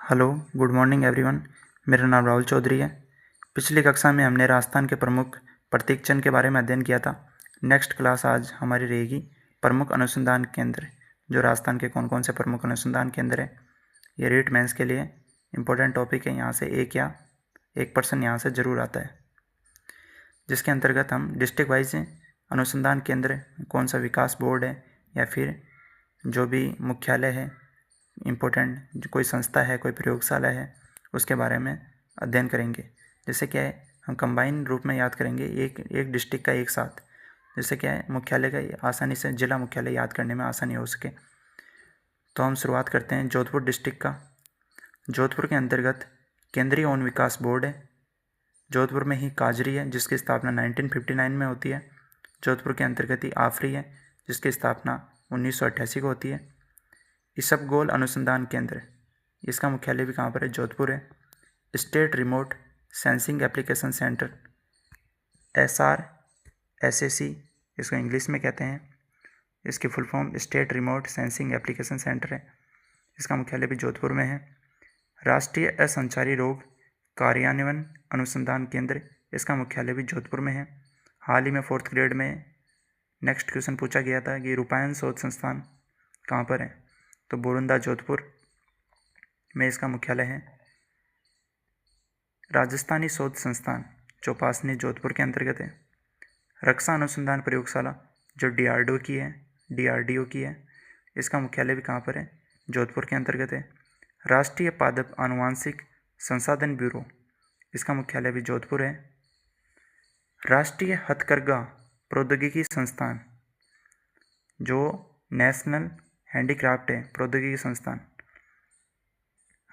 Hello, good morning everyone. मेरा नाम राहुल चौधरी है। पिछली कक्षा में हमने राजस्थान के प्रमुख प्रतीक चिन्ह के बारे में अध्ययन किया था। नेक्स्ट क्लास आज हमारी रहेगी प्रमुख अनुसंधान केंद्र। जो राजस्थान के कौन कौन से प्रमुख अनुसंधान केंद्र हैं, ये रीट मेंस के लिए इम्पोर्टेंट टॉपिक है। यहाँ से एक पर्सन यहाँ से ज़रूर आता है, जिसके अंतर्गत हम डिस्ट्रिक्ट वाइज अनुसंधान केंद्र, कौन सा विकास बोर्ड है या फिर जो भी मुख्यालय है, इम्पोर्टेंट कोई संस्था है, कोई प्रयोगशाला है, उसके बारे में अध्ययन करेंगे। जैसे क्या है, हम कंबाइन रूप में याद करेंगे एक डिस्ट्रिक्ट का एक साथ। जैसे क्या है, मुख्यालय का आसानी से जिला मुख्यालय याद करने में आसानी हो सके। तो हम शुरुआत करते हैं जोधपुर डिस्ट्रिक्ट का। जोधपुर के अंतर्गत केंद्रीय वन विकास बोर्ड है। जोधपुर में ही काजरी है, जिसकी स्थापना 1959 में होती है। जोधपुर के अंतर्गत ही आफरी है, जिसकी स्थापना 1988 को होती है। इसबगोल अनुसंधान केंद्र, इसका मुख्यालय भी कहाँ पर है? जोधपुर है। State remote sensing application centre, SRSAC इसको इंग्लिश में कहते हैं। इसकी full form state remote sensing application centre है। इसका मुख्यालय भी जोधपुर में है। राष्ट्रीय असंचारी रोग कार्यान्वयन अनुसंधान केंद्र, इसका मुख्यालय भी जोधपुर में है। हाल ही में 4th ग्रेड में नेक्स्ट क्वेश्चन पूछा गया था कि रूपायन शोध संस्थान कहाँ पर है? तो बोरुंदा जोधपुर में इसका मुख्यालय है। राजस्थानी शोध संस्थान चौपासनी जोधपुर के अंतर्गत है। रक्षा अनुसंधान प्रयोगशाला जो DRDO की है, इसका मुख्यालय भी कहाँ पर है? जोधपुर के अंतर्गत है। राष्ट्रीय पादप आनुवांशिक संसाधन ब्यूरो, इसका मुख्यालय भी जोधपुर है। राष्ट्रीय हथकरघा प्रौद्योगिकी संस्थान जो नेशनल हैंडीक्राफ्ट है, प्रौद्योगिकी संस्थान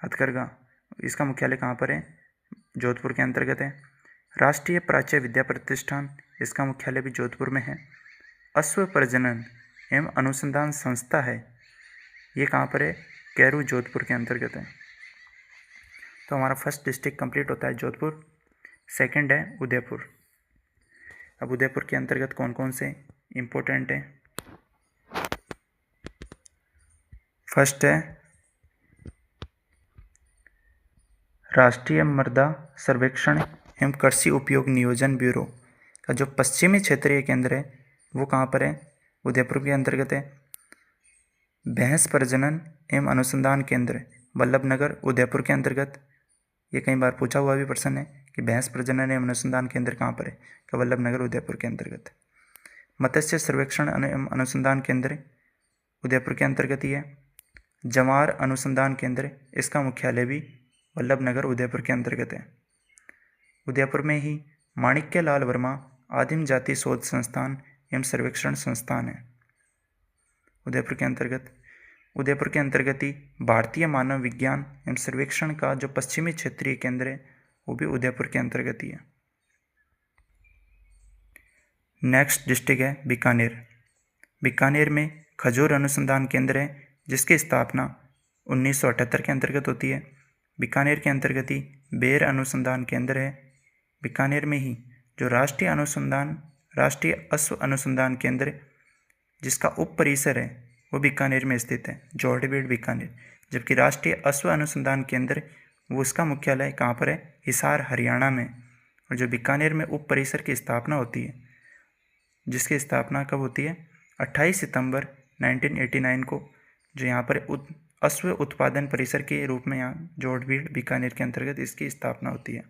हथकरघा, इसका मुख्यालय कहाँ पर है? जोधपुर के अंतर्गत है। राष्ट्रीय प्राच्य विद्या प्रतिष्ठान, इसका मुख्यालय भी जोधपुर में है। अश्व प्रजनन एवं अनुसंधान संस्था है, ये कहाँ पर है? कैरू जोधपुर के अंतर्गत है। तो हमारा फर्स्ट डिस्ट्रिक्ट कंप्लीट होता है जोधपुर। सेकंड है उदयपुर। अब उदयपुर के अंतर्गत कौन कौन से इम्पोर्टेंट है? फर्स्ट है राष्ट्रीय मृदा सर्वेक्षण एवं कृषि उपयोग नियोजन ब्यूरो का जो पश्चिमी क्षेत्रीय केंद्र है, वो कहाँ पर है? उदयपुर के अंतर्गत है। भैंस प्रजनन एवं अनुसंधान केंद्र वल्लभनगर उदयपुर के अंतर्गत। ये कई बार पूछा हुआ भी प्रश्न है कि भैंस प्रजनन एवं अनुसंधान केंद्र कहाँ पर है? कि वल्लभनगर उदयपुर के अंतर्गत। मत्स्य सर्वेक्षण एवं अनुसंधान केंद्र उदयपुर के अंतर्गत ही है। जवार अनुसंधान केंद्र, इसका मुख्यालय भी वल्लभनगर उदयपुर के अंतर्गत है। उदयपुर में ही माणिक्यलाल वर्मा आदिम जाति शोध संस्थान एवं सर्वेक्षण संस्थान है उदयपुर के अंतर्गत ही भारतीय मानव विज्ञान एवं सर्वेक्षण का जो पश्चिमी क्षेत्रीय केंद्र है, वो भी उदयपुर के अंतर्गत ही है। नेक्स्ट डिस्ट्रिक्ट है बीकानेर। बीकानेर में खजूर अनुसंधान केंद्र है, जिसकी स्थापना 1978 के अंतर्गत होती है। बीकानेर के अंतर्गत ही बेर अनुसंधान केंद्र है। बीकानेर में ही जो राष्ट्रीय अश्व अनुसंधान केंद्र, जिसका उप परिसर है, वो बीकानेर में स्थित है, जोहड़बेड़ बीकानेर। जबकि राष्ट्रीय अश्व अनुसंधान केंद्र, वो उसका मुख्यालय कहाँ पर है? हिसार हरियाणा में। और जो बीकानेर में उप परिसर की स्थापना होती है, जिसकी स्थापना कब होती है? 28 सितंबर 1989 को, जो यहाँ पर अश्व उत्पादन परिसर के रूप में यहाँ जोहड़बेड़ बीकानेर के अंतर्गत इसकी स्थापना होती है।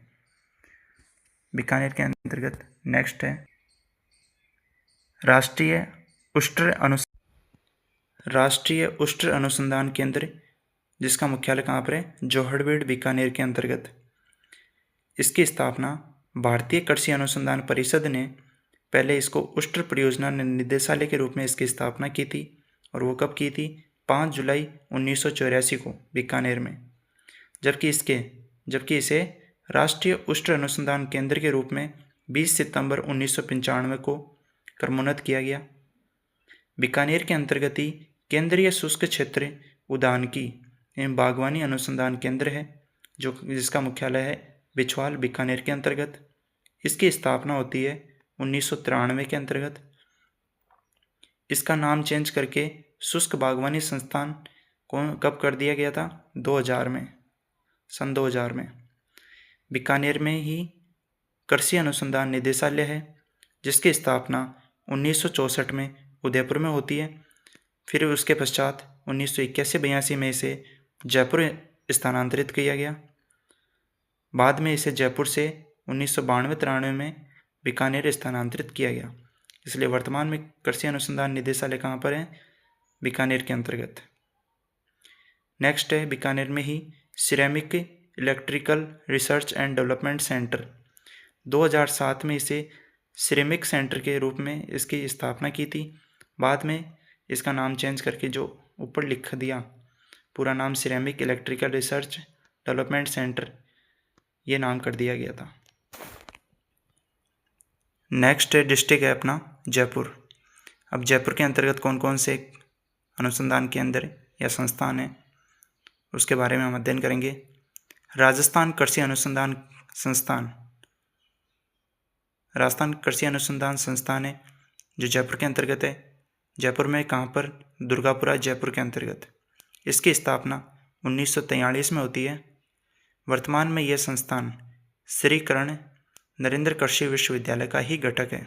बीकानेर के अंतर्गत नेक्स्ट है राष्ट्रीय उष्ट्र अनुसंधान केंद्र, जिसका मुख्यालय कहाँ पर है? जोहड़बेड़ बीकानेर के अंतर्गत। इसकी स्थापना भारतीय कृषि अनुसंधान परिषद ने पहले इसको उष्ट्र परियोजना निदेशालय के रूप में इसकी स्थापना की थी, और वो कब की थी? 5 जुलाई 1984 को बीकानेर में। जबकि इसे राष्ट्रीय उष्ट्र अनुसंधान केंद्र के रूप में 20 सितंबर 1995 को क्रमोन्नत किया गया। बीकानेर के अंतर्गत ही केंद्रीय शुष्क क्षेत्र उद्यानिकी एवं बागवानी अनुसंधान केंद्र है, जिसका मुख्यालय है बिछवाल बीकानेर के अंतर्गत। इसकी स्थापना होती है 1993 के अंतर्गत। इसका नाम चेंज करके शुष्क बागवानी संस्थान कब कर दिया गया था? 2000 में। सन 2000 में। बीकानेर में ही कृषि अनुसंधान निदेशालय है, जिसकी स्थापना 1964 में उदयपुर में होती है। फिर उसके पश्चात 1981-82 में इसे जयपुर स्थानांतरित किया गया। बाद में इसे जयपुर से 1992-93 में बीकानेर स्थानांतरित किया गया। इसलिए वर्तमान में कृषि अनुसंधान निदेशालय कहाँ पर है? बीकानेर के अंतर्गत। नेक्स्ट है बीकानेर में ही ceramic electrical research and development centre. 2007 में इसे सिरेमिक सेंटर के रूप में इसकी स्थापना की थी। बाद में इसका नाम चेंज करके जो ऊपर लिख दिया, पूरा नाम ceramic electrical research development centre, ये नाम कर दिया गया था। नेक्स्ट डिस्ट्रिक्ट है अपना जयपुर। अब जयपुर के अंतर्गत कौन कौन से अनुसंधान केंद्र या संस्थान है, उसके बारे में हम अध्ययन करेंगे। राजस्थान कृषि अनुसंधान संस्थान, राजस्थान कृषि अनुसंधान संस्थान है जो जयपुर के अंतर्गत है। जयपुर में कहाँ पर? दुर्गापुरा, जयपुर के अंतर्गत। इसकी स्थापना 1943 में होती है। वर्तमान में यह संस्थान श्री कर्ण नरेंद्र कृषि विश्वविद्यालय का ही घटक है।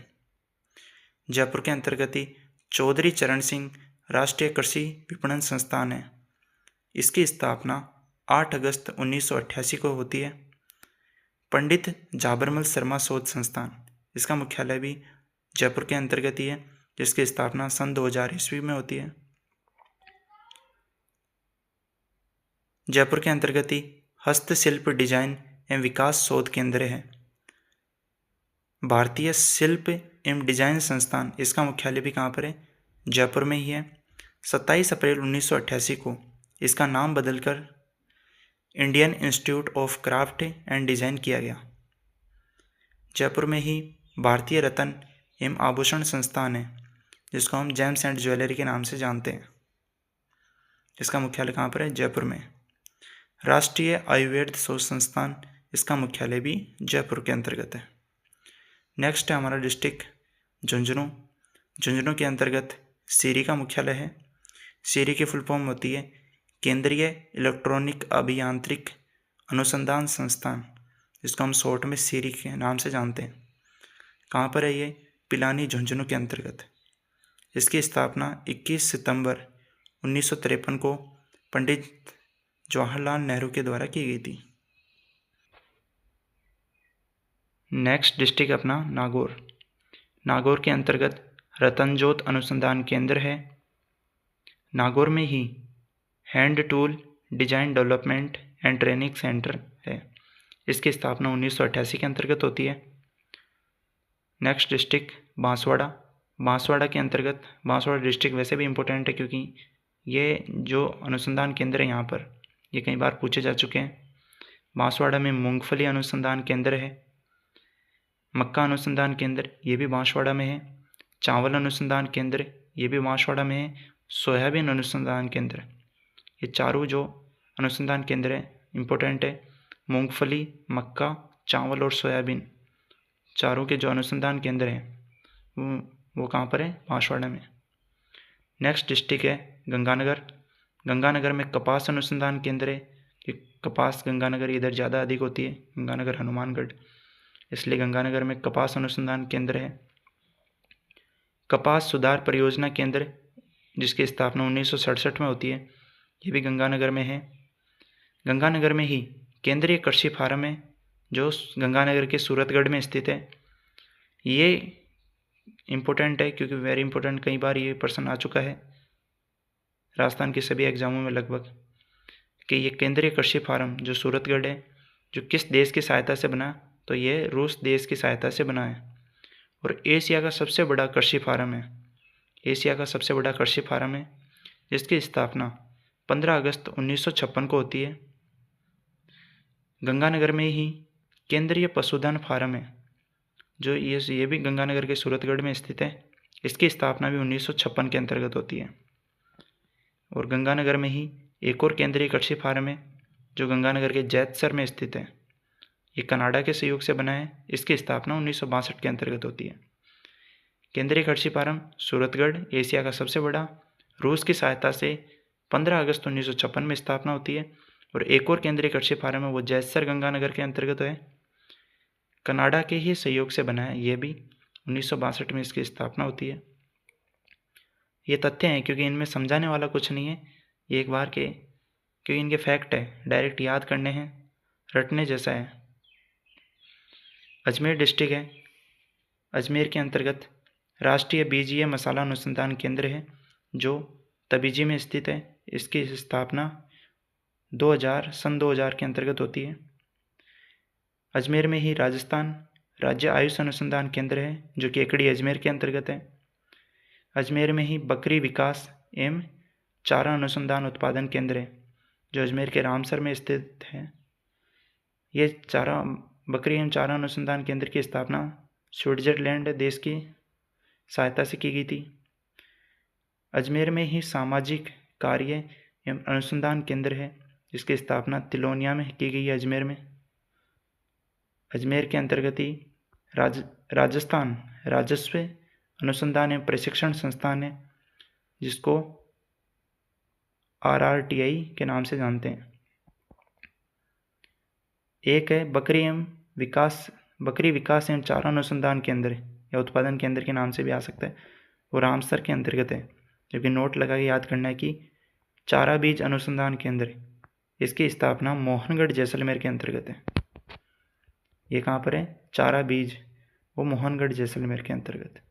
जयपुर के अंतर्गत ही चौधरी चरण सिंह राष्ट्रीय कृषि विपणन संस्थान है। इसकी स्थापना 8 अगस्त 1988 को होती है। पंडित झाबरमल शर्मा शोध संस्थान, इसका मुख्यालय भी जयपुर के अंतर्गत ही है, जिसकी स्थापना सन 2000 ईस्वी में होती है। जयपुर के अंतर्गत ही हस्तशिल्प डिजाइन एवं विकास शोध केंद्र है। भारतीय शिल्प एवं डिजाइन संस्थान, इसका मुख्यालय भी कहाँ पर है? जयपुर में ही है। 27 अप्रैल 1988 को इसका नाम बदलकर Indian institute of craft and design किया गया। जयपुर में ही भारतीय रत्न एवं आभूषण संस्थान है, जिसको हम जेम्स एंड ज्वेलरी के नाम से जानते हैं। इसका मुख्यालय कहाँ पर है? जयपुर में। राष्ट्रीय आयुर्वेद शोध संस्थान, इसका मुख्यालय भी जयपुर के अंतर्गत है। नेक्स्ट है हमारा डिस्ट्रिक्ट झुंझुनू। झुंझुनू के अंतर्गत सीरी का मुख्यालय है। सीरी की फुल फॉर्म होती है केंद्रीय इलेक्ट्रॉनिक अभियांत्रिक अनुसंधान संस्थान, जिसको हम शॉर्ट में सीरी के नाम से जानते हैं। कहाँ पर है ये? पिलानी, झुंझुनू के अंतर्गत। इसकी स्थापना 21 सितंबर 1953 को पंडित जवाहरलाल नेहरू के द्वारा की गई थी। नेक्स्ट डिस्ट्रिक्ट अपना नागौर। नागौर के अंतर्गत रतनजोत अनुसंधान केंद्र है। नागौर में ही hand tool design development and training centre है। इसकी स्थापना 1988 के अंतर्गत होती है। Next district Banswara. बांसवाड़ा के अंतर्गत, बांसवाड़ा डिस्ट्रिक्ट वैसे भी इम्पोर्टेंट है क्योंकि ये जो अनुसंधान केंद्र है यहाँ पर, ये कई बार पूछे जा चुके हैं। बांसवाड़ा में मूंगफली अनुसंधान केंद्र है। मक्का अनुसंधान केंद्र, ये भी बांसवाड़ा में है। चावल अनुसंधान केंद्र, ये भी बांसवाड़ा में है। सोयाबीन अनुसंधान केंद्र, ये चारों जो अनुसंधान केंद्र है इम्पोर्टेंट है। मूंगफली, मक्का, चावल और सोयाबीन, चारों के जो अनुसंधान केंद्र हैं वो कहाँ पर है? बांसवाड़ा में। नेक्स्ट डिस्ट्रिक्ट है गंगानगर। गंगानगर में कपास अनुसंधान केंद्र है कि कपास गंगानगर इधर ज़्यादा अधिक होती है, गंगानगर हनुमानगढ़, इसलिए गंगानगर में कपास अनुसंधान केंद्र है। कपास सुधार परियोजना केंद्र, जिसकी स्थापना 1967 में होती है, ये भी गंगानगर में है। गंगानगर में ही केंद्रीय कृषि फार्म है, जो गंगानगर के सूरतगढ़ में स्थित है। ये इम्पोर्टेंट है क्योंकि वेरी इंपॉर्टेंट, कई बार ये प्रश्न आ चुका है राजस्थान के सभी एग्जामों में लगभग, कि ये केंद्रीय कृषि फार्म जो सूरतगढ़ है, जो किस देश की सहायता से बना? तो ये रूस देश की सहायता से बना है और एशिया का सबसे बड़ा कृषि फार्म है। एशिया का सबसे बड़ा कृषि फार्म है, जिसकी स्थापना 15 अगस्त 1956 को होती है। गंगानगर में ही केंद्रीय पशुधन फार्म है, जो ये भी गंगानगर के सूरतगढ़ में स्थित है। इसकी स्थापना भी 1956 के अंतर्गत होती है। और गंगानगर में ही एक और केंद्रीय कृषि फार्म है, जो गंगानगर के जैतसर में स्थित है। ये कनाडा के सहयोग से बना है। इसकी स्थापना 1962 के अंतर्गत होती है। केंद्रीय कृषि फार्म सूरतगढ़, एशिया का सबसे बड़ा, रूस की सहायता से 15 अगस्त 1956 में स्थापना होती है और एक और केंद्रीय कृषि फार्म है वो जैसर गंगानगर के अंतर्गत है, कनाडा के ही सहयोग से बना है। ये भी 1962 में इसकी स्थापना होती है। ये तथ्य हैं क्योंकि इनमें समझाने वाला कुछ नहीं है, ये एक बार के क्योंकि इनके फैक्ट है, डायरेक्ट याद करने हैं, रटने जैसा है। अजमेर डिस्ट्रिक्ट है, अजमेर के अंतर्गत राष्ट्रीय बीजीय मसाला अनुसंधान केंद्र है जो तबीजी में स्थित है। इसकी स्थापना 2000 2000 के अंतर्गत होती है। अजमेर में ही राजस्थान राज्य आयुष अनुसंधान केंद्र है जो कि एकड़ी अजमेर के अंतर्गत है। अजमेर में ही बकरी विकास एवं चारा अनुसंधान उत्पादन केंद्र है जो अजमेर के रामसर में स्थित है। ये बकरी एवं चारा अनुसंधान केंद्र की स्थापना स्विट्जरलैंड देश की सहायता से की गई थी। अजमेर में ही सामाजिक कार्य एवं अनुसंधान केंद्र है जिसकी स्थापना तिलोनिया में की गई है। अजमेर में अजमेर के अंतर्गत ही राजस्थान राजस्व अनुसंधान एवं प्रशिक्षण संस्थान है जिसको RRTI के नाम से जानते हैं। एक है बकरी विकास एवं चारा अनुसंधान केंद्र या उत्पादन केंद्र के नाम से भी आ सकता है, वो रामसर के अंतर्गत है, जबकि नोट लगा के याद करना है कि चारा बीज अनुसंधान केंद्र इसकी स्थापना मोहनगढ़ जैसलमेर के अंतर्गत है। ये कहाँ पर है? चारा बीज, वो मोहनगढ़ जैसलमेर के अंतर्गत।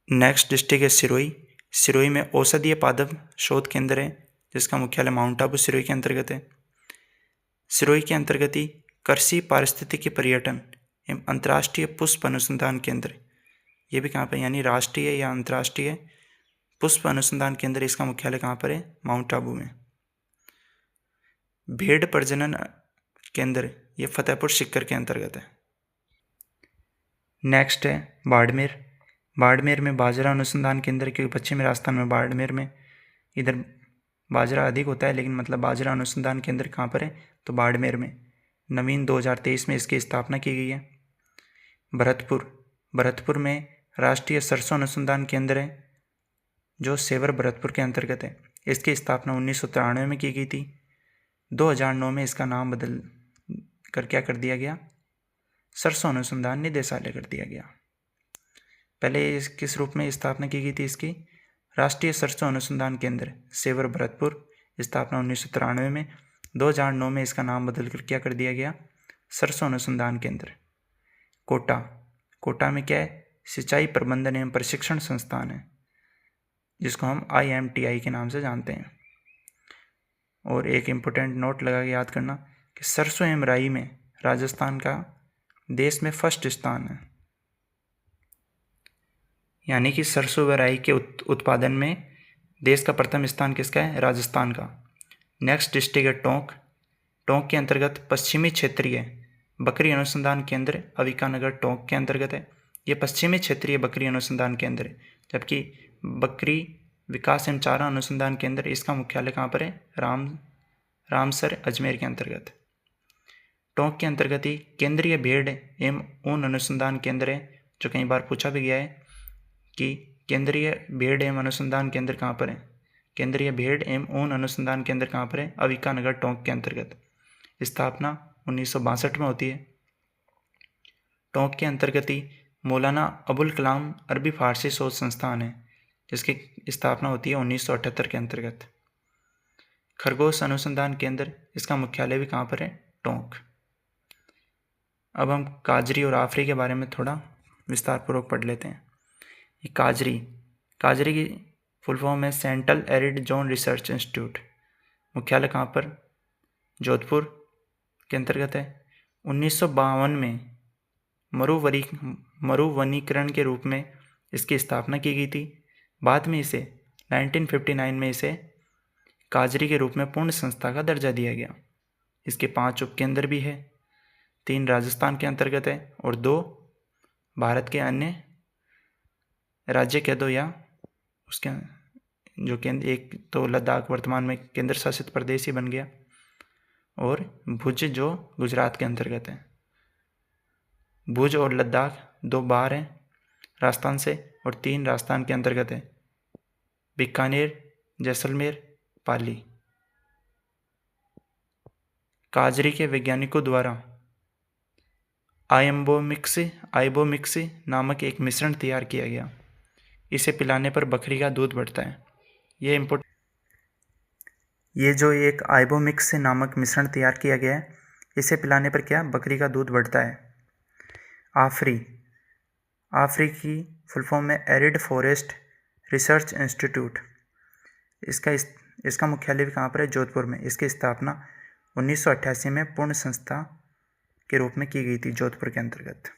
नेक्स्ट डिस्ट्रिक्ट है सिरोही। सिरोही में औषधीय पादप शोध केंद्र है जिसका मुख्यालय माउंट आबू सिरोही के अंतर्गत है। सिरोही के अंतर्गत ही कृषि पारिस्थितिकी पर्यटन एवं अंतर्राष्ट्रीय पुष्प अनुसंधान केंद्र, ये भी कहाँ पर, यानी राष्ट्रीय या अंतर्राष्ट्रीय पुष्प अनुसंधान केंद्र, इसका मुख्यालय कहाँ पर है? माउंट आबू में। भेड़ प्रजनन केंद्र, ये फतेहपुर सीकर के अंतर्गत है। नेक्स्ट है बाड़मेर। बाड़मेर में बाजरा अनुसंधान केंद्र, क्योंकि पश्चिमी राजस्थान में बाड़मेर में इधर बाजरा अधिक होता है, लेकिन मतलब बाजरा अनुसंधान केंद्र कहाँ पर है? तो बाड़मेर में। नवीन 2023 में इसकी स्थापना की गई है। भरतपुर में राष्ट्रीय सरसों अनुसंधान केंद्र है जो सेवर भरतपुर के अंतर्गत है। इसकी स्थापना 1993 में की गई थी। 2009 में इसका नाम बदल कर क्या कर दिया गया? सरसों अनुसंधान निदेशालय कर दिया गया। पहले इस किस रूप में स्थापना की गई थी इसकी? राष्ट्रीय सरसों अनुसंधान केंद्र सेवर भरतपुर, स्थापना 1993 में। 2009 में इसका नाम बदल कर क्या कर दिया गया? सरसों अनुसंधान केंद्र। कोटा में क्या है? सिंचाई प्रबंधन एवं प्रशिक्षण संस्थान है जिसको हम IMTI के नाम से जानते हैं। और एक इम्पोर्टेंट नोट लगा के याद करना कि सरसों एवं राई में राजस्थान का देश में फर्स्ट स्थान है, यानी कि सरसों व राई के उत्पादन में देश का प्रथम स्थान किसका है? राजस्थान का। नेक्स्ट डिस्ट्रिक्ट है टोंक। टोंक के अंतर्गत पश्चिमी क्षेत्रीय बकरी अनुसंधान केंद्र अविकानगर टोंक के अंतर्गत है। ये पश्चिमी क्षेत्रीय बकरी अनुसंधान केंद्र है, जबकि बकरी विकास एवं चारा अनुसंधान केंद्र, इसका मुख्यालय कहाँ पर है? रामसर अजमेर के अंतर्गत। टोंक के अंतर्गत ही केंद्रीय भेड़ एवं ऊन अनुसंधान केंद्र है, जो कई बार पूछा भी गया है कि केंद्रीय भेड़ एवं अनुसंधान केंद्र कहाँ पर है? केंद्रीय भेड़ एवं ऊन अनुसंधान केंद्र कहाँ पर है? अविकानगर टोंक के अंतर्गत। स्थापना 1962 में होती है। टोंक के अंतर्गत ही मौलाना अबुल कलाम अरबी फारसी शोध संस्थान है जिसकी स्थापना होती है 1978 के अंतर्गत। खरगोश अनुसंधान केंद्र, इसका मुख्यालय भी कहाँ पर है? टोंक। अब हम काजरी और आफरी के बारे में थोड़ा विस्तारपूर्वक पढ़ लेते हैं। ये काजरी की फुल फॉर्म है central arid zone research institute. मुख्यालय कहाँ पर? जोधपुर के अंतर्गत है। 1952 में मरुवनीकरण के रूप में इसकी स्थापना की गई थी। बाद में इसे 1959 में इसे काजरी के रूप में पूर्ण संस्था का दर्जा दिया गया। इसके 5 उपकेंद्र भी है, 3 राजस्थान के अंतर्गत है और 2 भारत के अन्य राज्य कह दो या उसके जो केंद्र, एक तो लद्दाख वर्तमान में केंद्र शासित प्रदेश ही बन गया, और भुज जो गुजरात के अंतर्गत है। भुज और लद्दाख 2 बाहर हैं राजस्थान से और 3 राजस्थान के अंतर्गत है, बीकानेर, जैसलमेर, पाली। काजरी के वैज्ञानिकों द्वारा आइबोमिक्सी नामक एक मिश्रण तैयार किया गया। इसे पिलाने पर बकरी का दूध बढ़ता है। ये जो एक आइबोमिक्स नामक मिश्रण तैयार किया गया है, इसे पिलाने पर क्या बकरी का दूध बढ़ता है। आफरी की फुल फॉर्म में एरिड फॉरेस्ट रिसर्च इंस्टीट्यूट। इसका मुख्यालय भी कहाँ पर है, जोधपुर में। इसकी स्थापना 1988 में पूर्ण संस्था के रूप में की गई थी, जोधपुर के अंतर्गत।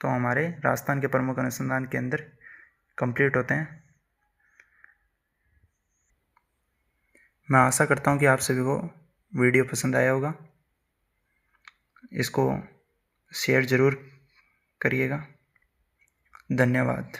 तो हमारे राजस्थान के प्रमुख अनुसंधान केंद्र कंप्लीट होते हैं। मैं आशा करता हूँ कि आप सभी को वीडियो पसंद आया होगा। इसको शेयर ज़रूर करिएगा। धन्यवाद।